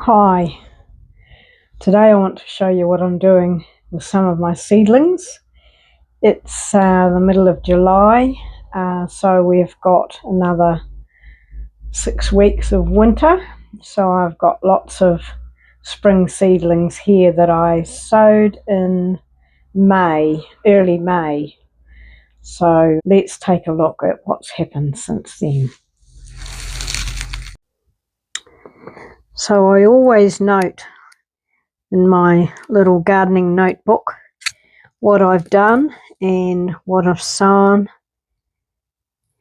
Hi, today I want to show you what I'm doing with some of my seedlings. It's the middle of July, so we've got another 6 weeks of winter. So I've got lots of spring seedlings here that I sowed in May, early May. So let's take a look at what's happened since then. So I always note in my little gardening notebook what I've done and what I've sown,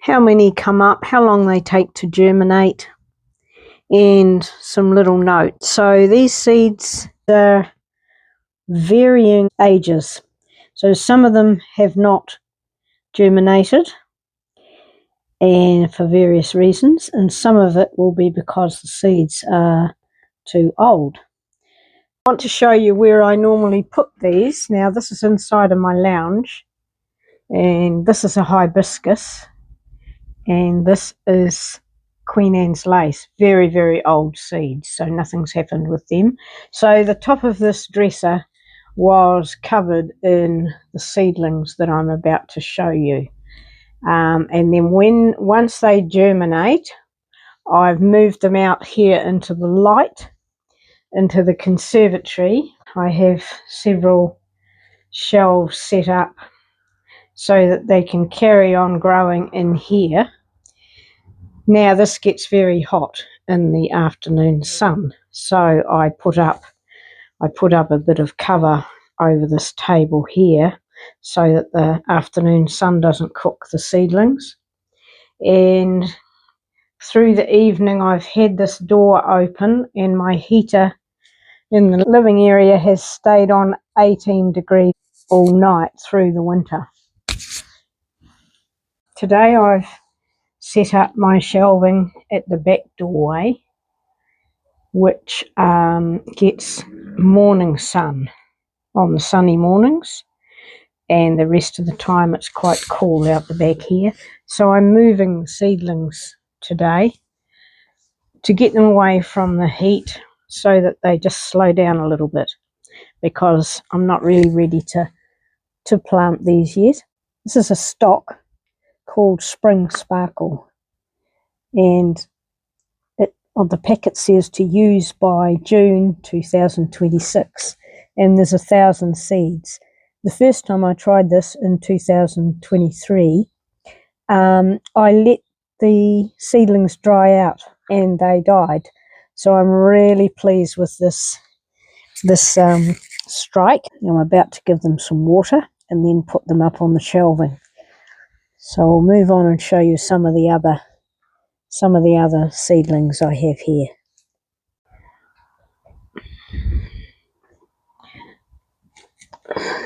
how many come up, how long they take to germinate, and some little notes. So these seeds are varying ages. So some of them have not germinated and for various reasons, and some of it will be because the seeds are too old. I want to show you where I normally put these. Now this is inside of my lounge, and this is a hibiscus, and this is Queen Anne's lace. Very, very old seeds, so nothing's happened with them. So the top of this dresser was covered in the seedlings that I'm about to show you. And then once they germinate, I've moved them out here into the light, into the conservatory. I have several shelves set up so that they can carry on growing in here. Now this gets very hot in the afternoon sun, so I put up a bit of cover over this table here so that the afternoon sun doesn't cook the seedlings. And through the evening I've had this door open, and my heater in the living area has stayed on 18 degrees all night through the winter. Today I've set up my shelving at the back doorway, which gets morning sun on the sunny mornings, and the rest of the time it's quite cool out the back here. So I'm moving the seedlings today to get them away from the heat so that they just slow down a little bit, because I'm not really ready to plant these yet. This is a stock called Spring Sparkle, and on the packet says to use by June 2026, and there's 1,000 seeds. The first time I tried this in 2023, I let the seedlings dry out and they died. So I'm really pleased with this strike. I'm about to give them some water and then put them up on the shelving. So I'll move on and show you some of the other seedlings I have here.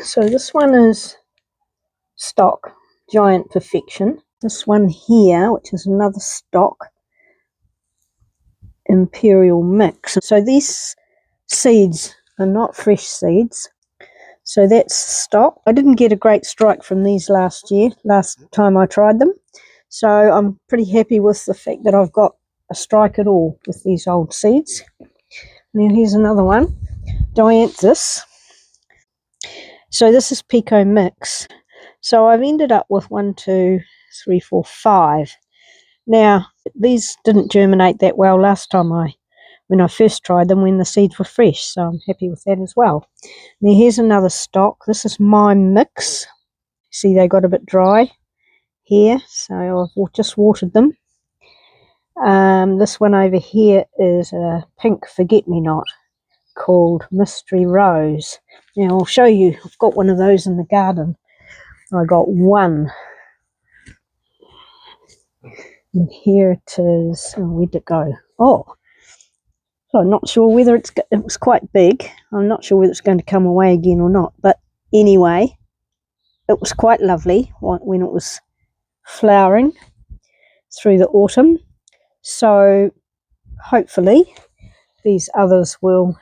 So this one is stock Giant Perfection. This one here, which is another stock Imperial Mix. So these seeds are not fresh seeds. So that's stock. I didn't get a great strike from these last time I tried them. So I'm pretty happy with the fact that I've got a strike at all with these old seeds. Now here's another one, Dianthus. So this is Pico Mix. So I've ended up with 1, 2, 3, 4, 5. Now these didn't germinate that well last time when I first tried them, when the seeds were fresh, so I'm happy with that as well. Now here's another stock. This is my mix. See, they got a bit dry here, so I've just watered them. This one over here is a pink forget-me-not called Mystery Rose. Now I'll show you, I've got one of those in the garden. I got one, and here it is. Oh, where'd it go? Oh, so I'm not sure whether it was quite big. I'm not sure whether it's going to come away again or not, but anyway, it was quite lovely when it was flowering through the autumn. So hopefully these others will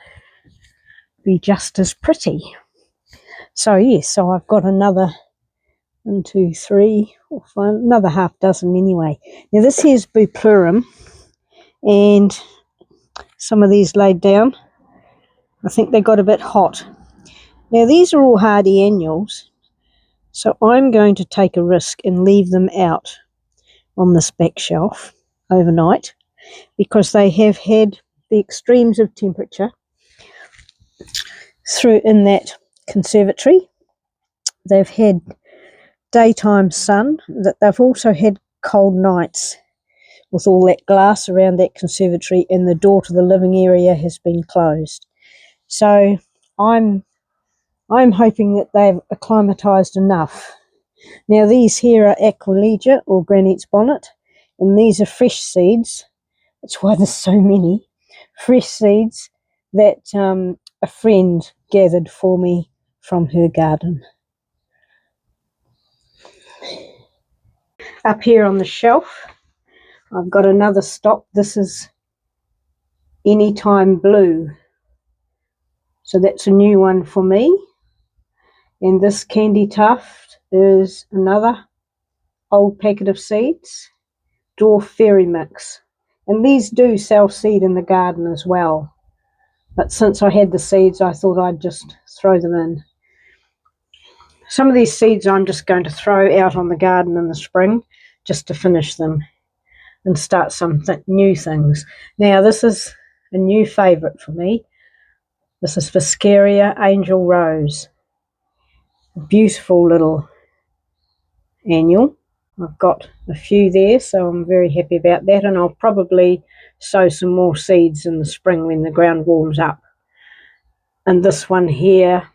be just as pretty. So yes, so I've got another 1, 2, 3, 4, 5, another half dozen anyway. Now this here's Buplurum, and some of these laid down. I think they got a bit hot. Now these are all hardy annuals, so I'm going to take a risk and leave them out on this back shelf overnight, because they have had the extremes of temperature through in that conservatory. They've had daytime sun, that they've also had cold nights with all that glass around that conservatory, and the door to the living area has been closed. So I'm hoping that they've acclimatised enough. Now these here are Aquilegia or Granny's bonnet, and these are fresh seeds. That's why there's so many fresh seeds that a friend gathered for me from her garden. Up here on the shelf, I've got another stock. This is Anytime Blue. So that's a new one for me. And this Candy Tuft is another old packet of seeds, Dwarf Fairy Mix. And these do self-seed in the garden as well. But since I had the seeds, I thought I'd just throw them in. Some of these seeds I'm just going to throw out on the garden in the spring, just to finish them and start some new things. Now this is a new favourite for me. This is Viscaria Angel Rose. A beautiful little annual. I've got a few there, so I'm very happy about that, and I'll probably sow some more seeds in the spring when the ground warms up. And this one here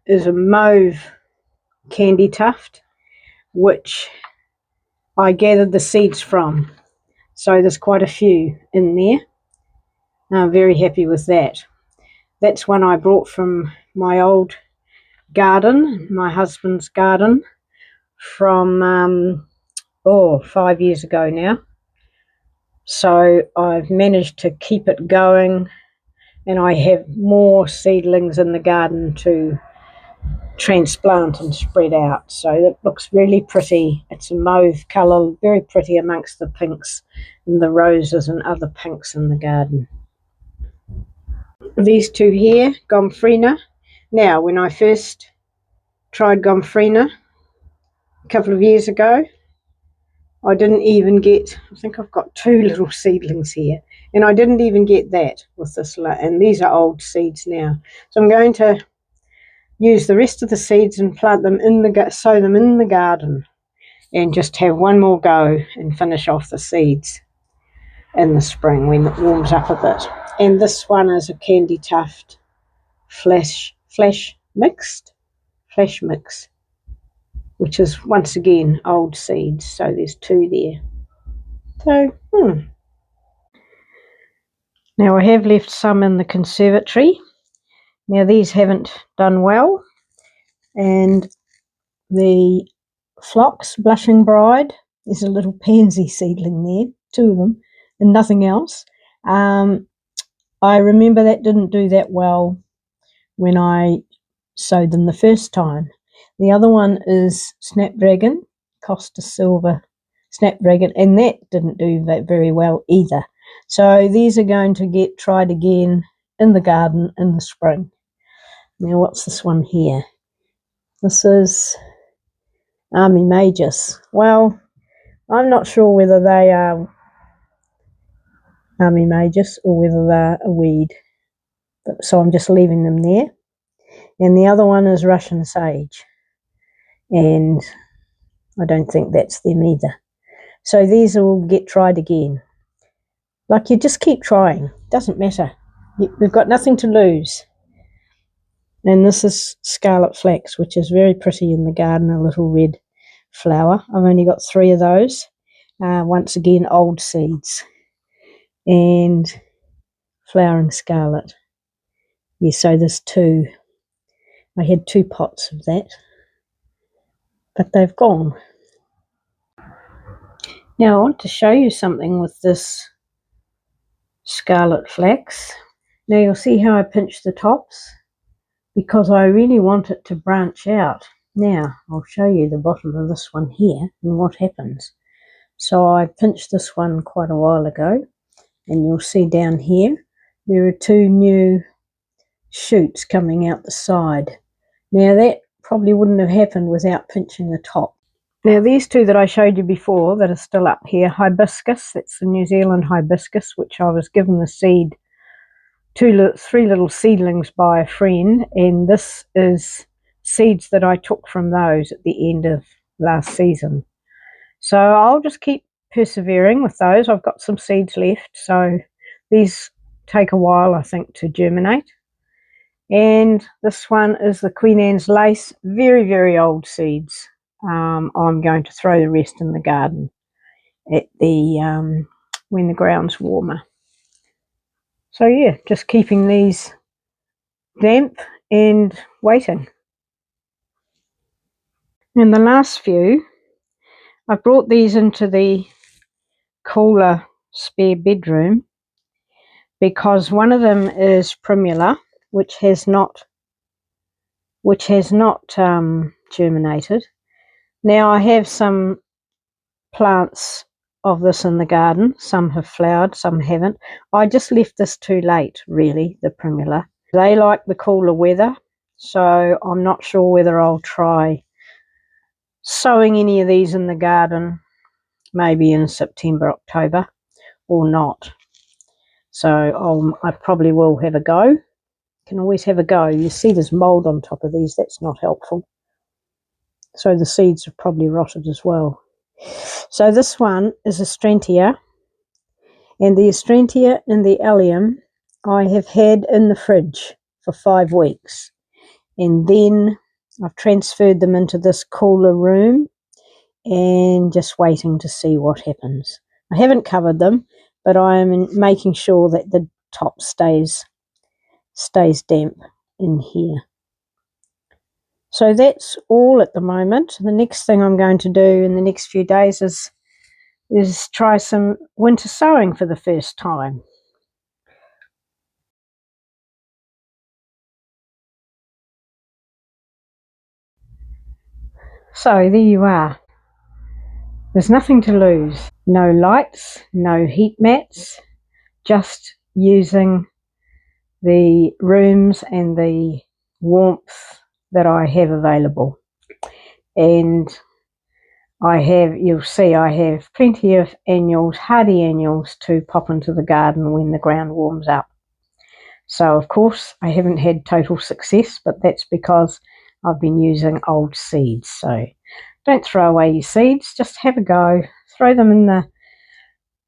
is a mauve Candy Tuft, which I gathered the seeds from. So there's quite a few in there. I'm very happy with that. That's one I brought from my old garden, my husband's garden, from 5 years ago now. So I've managed to keep it going, and I have more seedlings in the garden to transplant and spread out. So it looks really pretty. It's a mauve colour, very pretty amongst the pinks and the roses and other pinks in the garden. These two here, Gomphrena. Now, when I first tried Gomphrena a couple of years ago, I didn't even get, I think I've got 2 little seedlings here, and I didn't even get that with this, and these are old seeds now. So I'm going to use the rest of the seeds and plant them in the, sow them in the garden, and just have one more go and finish off the seeds in the spring when it warms up a bit. And this one is a Candy Tuft flash mix, which is once again old seeds. So there's 2 there. So now I have left some in the conservatory. Now these haven't done well, and the Phlox Blushing Bride, there's a little pansy seedling there, 2 of them, and nothing else. I remember that didn't do that well when I sowed them the first time. The other one is Snapdragon, Costa Silver Snapdragon, and that didn't do that very well either. So these are going to get tried again in the garden in the spring. Now what's this one here? This is Army Magus. Well, I'm not sure whether they are Army Magus or whether they're a weed. So I'm just leaving them there. And the other one is Russian Sage. And I don't think that's them either. So these will get tried again. Like, you just keep trying. Doesn't matter. We've got nothing to lose. And this is Scarlet Flax, which is very pretty in the garden, a little red flower. I've only got 3 of those. Once again, old seeds. And Flowering Scarlet. Yeah, so there's 2. I had 2 pots of that, but they've gone. Now I want to show you something with this Scarlet Flax. Now you'll see how I pinch the tops, because I really want it to branch out. Now I'll show you the bottom of this one here and what happens. So I pinched this one quite a while ago, and you'll see down here there are 2 new shoots coming out the side. Now that probably wouldn't have happened without pinching the top. Now these 2 that I showed you before that are still up here, hibiscus, that's the New Zealand hibiscus, which I was given the seed, 3 little seedlings by a friend, and this is seeds that I took from those at the end of last season. So I'll just keep persevering with those. I've got some seeds left, so these take a while, I think, to germinate. And this one is the Queen Anne's lace, very, very old seeds. I'm going to throw the rest in the garden at the when the ground's warmer. So yeah, just keeping these damp and waiting. And the last few, I brought these into the cooler spare bedroom because one of them is primula, which has not germinated. Now I have some plants of this in the garden. Some have flowered, some haven't. I just left this too late, really, the primula. They like the cooler weather, so I'm not sure whether I'll try sowing any of these in the garden maybe in September, October, or not. So I probably will have a go. Can always have a go. You see there's mould on top of these. That's not helpful. So the seeds have probably rotted as well. So this one is Astrantia, and the Astrantia and the allium I have had in the fridge for 5 weeks, and then I've transferred them into this cooler room and just waiting to see what happens. I haven't covered them, but I'm making sure that the top stays damp in here. So that's all at the moment. The next thing I'm going to do in the next few days is try some winter sowing for the first time. So there you are. There's nothing to lose. No lights, no heat mats, just using the rooms and the warmth that I have available. And you'll see I have plenty of annuals, hardy annuals, to pop into the garden when the ground warms up. So of course I haven't had total success, but that's because I've been using old seeds. So don't throw away your seeds, just have a go, throw them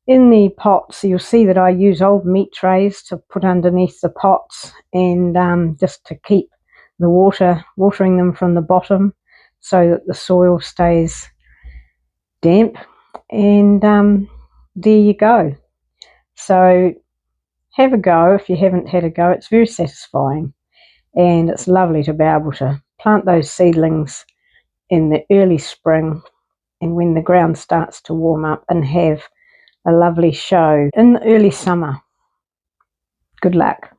in the pots. You'll see that I use old meat trays to put underneath the pots, and just to keep the watering them from the bottom so that the soil stays damp. And there you go. So have a go if you haven't had a go. It's very satisfying, and it's lovely to be able to plant those seedlings in the early spring, and when the ground starts to warm up, and have a lovely show in the early summer. Good luck.